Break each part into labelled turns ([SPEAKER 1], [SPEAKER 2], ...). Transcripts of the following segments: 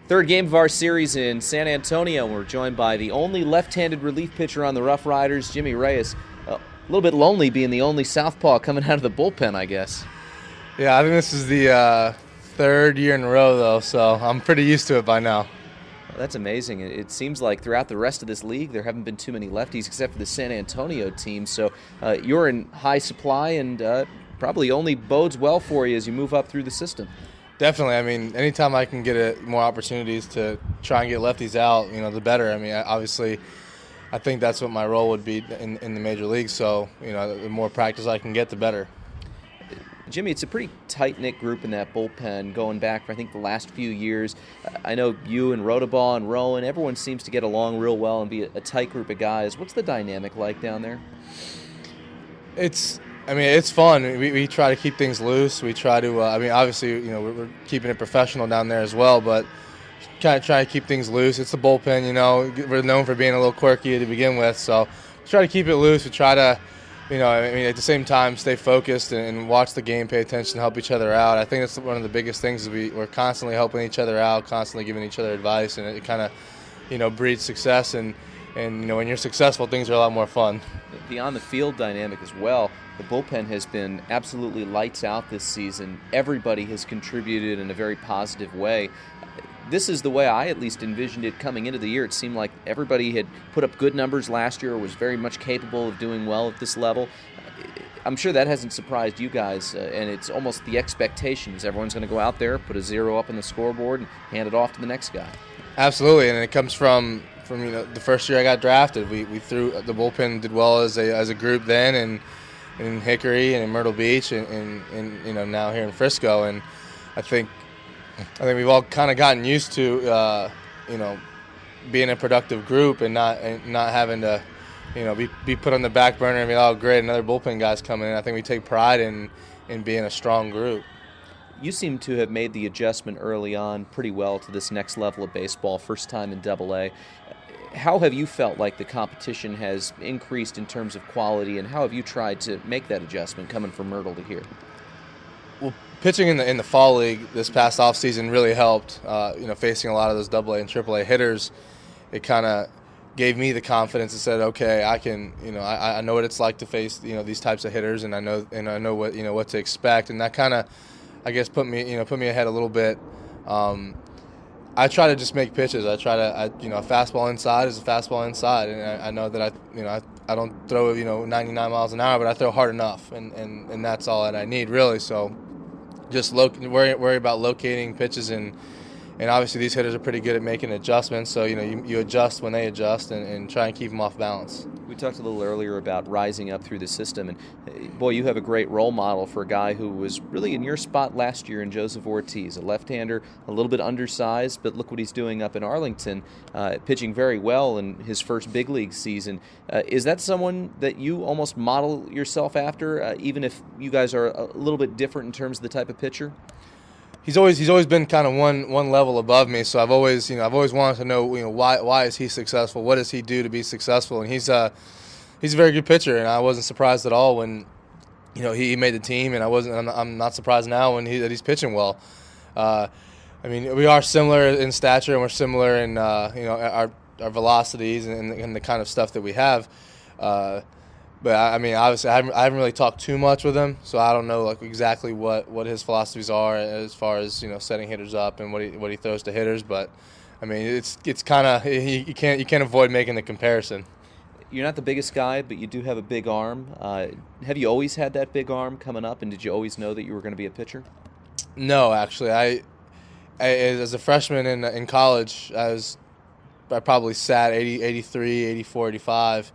[SPEAKER 1] Third game of our series in San Antonio. We're joined by the only left-handed relief pitcher on the Rough Riders, Jimmy Reyes. A little bit lonely being the only southpaw coming out of the bullpen, I guess.
[SPEAKER 2] Yeah, I think this is the third year in a row, though, so I'm pretty used to it by now.
[SPEAKER 1] Well, that's amazing. It seems like throughout the rest of this league, there haven't been too many lefties except for the San Antonio team. So you're in high supply and probably only bodes well for you as you move up through the system.
[SPEAKER 2] Definitely. I mean, anytime I can get more opportunities to try and get lefties out, the better. I mean, obviously, I think that's what my role would be in the major leagues. So, the more practice I can get, the better.
[SPEAKER 1] Jimmy, it's a pretty tight-knit group in that bullpen going back for, I think, the last few years. I know you and Rodabaugh and Rowan, everyone seems to get along real well and be a tight group of guys. What's the dynamic like down there?
[SPEAKER 2] It's fun. We try to keep things loose. We try to, obviously, we're keeping it professional down there as well, but try to keep things loose. It's the bullpen, we're known for being a little quirky to begin with, so we try to keep it loose. We try to, at the same time, stay focused and watch the game, pay attention, help each other out. I think that's one of the biggest things is we're constantly helping each other out, constantly giving each other advice, and it kind of, breeds success. And when you're successful, things are a lot more fun.
[SPEAKER 1] The on-the-field dynamic as well. The bullpen has been absolutely lights out this season. Everybody has contributed in a very positive way. This is the way I at least envisioned it coming into the year. It seemed like everybody had put up good numbers last year, was very much capable of doing well at this level. I'm sure that hasn't surprised you guys, and it's almost the expectations. Everyone's going to go out there, put a zero up on the scoreboard, and hand it off to the next guy.
[SPEAKER 2] Absolutely, and it comes from the first year I got drafted. We threw the bullpen did well as a group then, and in Hickory and in Myrtle Beach, and now here in Frisco, and I think we've all kind of gotten used to being a productive group and not having to be put on the back burner and be, oh great, another bullpen guy's coming in. I think we take pride in being a strong group.
[SPEAKER 1] You seem to have made the adjustment early on pretty well to this next level of baseball, first time in Double-A. How have you felt like the competition has increased in terms of quality, and how have you tried to make that adjustment coming from Myrtle to here?
[SPEAKER 2] Well, pitching in the fall league this past offseason really helped. Facing a lot of those Double-A and Triple-A hitters, it kind of gave me the confidence and said, okay, I can, I know what it's like to face, these types of hitters, and I know what to expect, and that kind of, I guess, put me ahead a little bit. I try to just make pitches. A fastball inside is a fastball inside, and I know that I don't throw 99 miles an hour, but I throw hard enough, and that's all that I need really. So just worry about locating pitches, and obviously these hitters are pretty good at making adjustments. So you adjust when they adjust, and try and keep them off balance.
[SPEAKER 1] We talked a little earlier about rising up through the system, and boy, you have a great role model for a guy who was really in your spot last year in Joseph Ortiz, a left-hander, a little bit undersized, but look what he's doing up in Arlington, pitching very well in his first big league season. Is that someone that you almost model yourself after, even if you guys are a little bit different in terms of the type of pitcher?
[SPEAKER 2] He's always been kind of one level above me, so I've always wanted to know why is he successful? What does he do to be successful? And he's a very good pitcher, and I wasn't surprised at all when he made the team, and I'm not surprised now that he's pitching well. We are similar in stature, and we're similar in our velocities and the kind of stuff that we have. But obviously, I haven't really talked too much with him, so I don't know exactly what his philosophies are as far as setting hitters up and what he throws to hitters. But it's kind of you can't avoid making the comparison.
[SPEAKER 1] You're not the biggest guy, but you do have a big arm. Have you always had that big arm coming up, and did you always know that you were going to be a pitcher?
[SPEAKER 2] No, actually, I as a freshman in college, I probably sat 83, 84, 85.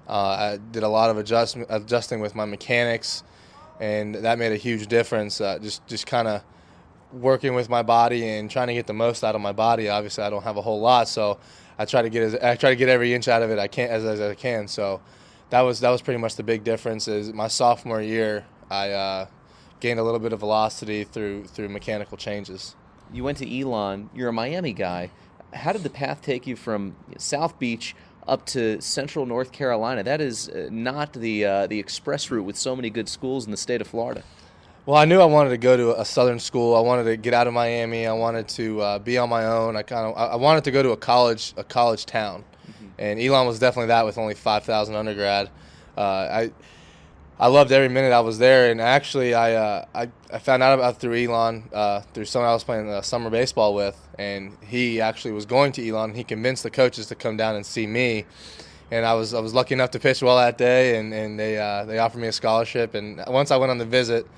[SPEAKER 2] I did a lot of adjusting with my mechanics, and that made a huge difference. Just kind of working with my body and trying to get the most out of my body. Obviously, I don't have a whole lot, so I try to get every inch out of it I can. So that was pretty much the big difference. Is my sophomore year, I gained a little bit of velocity through mechanical changes.
[SPEAKER 1] You went to Elon. You're a Miami guy. How did the path take you from South Beach up to Central North Carolina? That is not the express route with so many good schools in the state of Florida.
[SPEAKER 2] Well, I knew I wanted to go to a southern school. I wanted to get out of Miami. I wanted to be on my own. I wanted to go to a college town, and Elon was definitely that with only 5,000 undergrad. I loved every minute I was there, and actually I found out about it through Elon, through someone I was playing summer baseball with, and he actually was going to Elon. He convinced the coaches to come down and see me, and I was lucky enough to pitch well that day, and they offered me a scholarship. And once I went on the visit,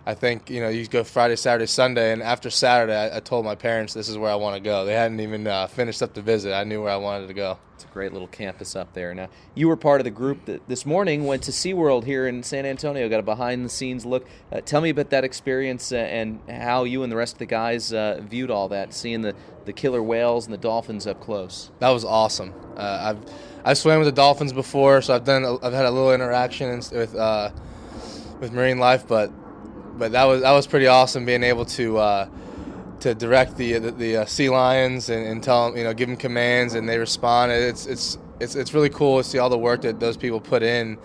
[SPEAKER 2] I think, you go Friday, Saturday, Sunday, and after Saturday, I told my parents this is where I want to go. They hadn't even finished up the visit. I knew where I wanted to go.
[SPEAKER 1] It's a great little campus up there. Now, you were part of the group that this morning went to SeaWorld here in San Antonio, got a behind-the-scenes look. Tell me about that experience and how you and the rest of the guys viewed all that, seeing the killer whales and the dolphins up close.
[SPEAKER 2] That was awesome. I've swam with the dolphins before, so I've had a little interaction with marine life, but that was pretty awesome, being able to direct the sea lions and tell them, give them commands, and they respond. It's really cool to see all the work that those people put in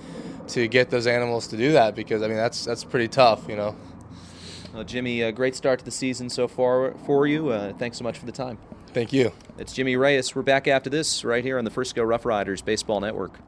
[SPEAKER 2] to get those animals to do that, because that's pretty tough.
[SPEAKER 1] Well, Jimmy, a great start to the season so far for you. Thanks so much for the time.
[SPEAKER 2] Thank you.
[SPEAKER 1] It's Jimmy Reyes. We're back after this right here on the Frisco Rough Riders Baseball Network.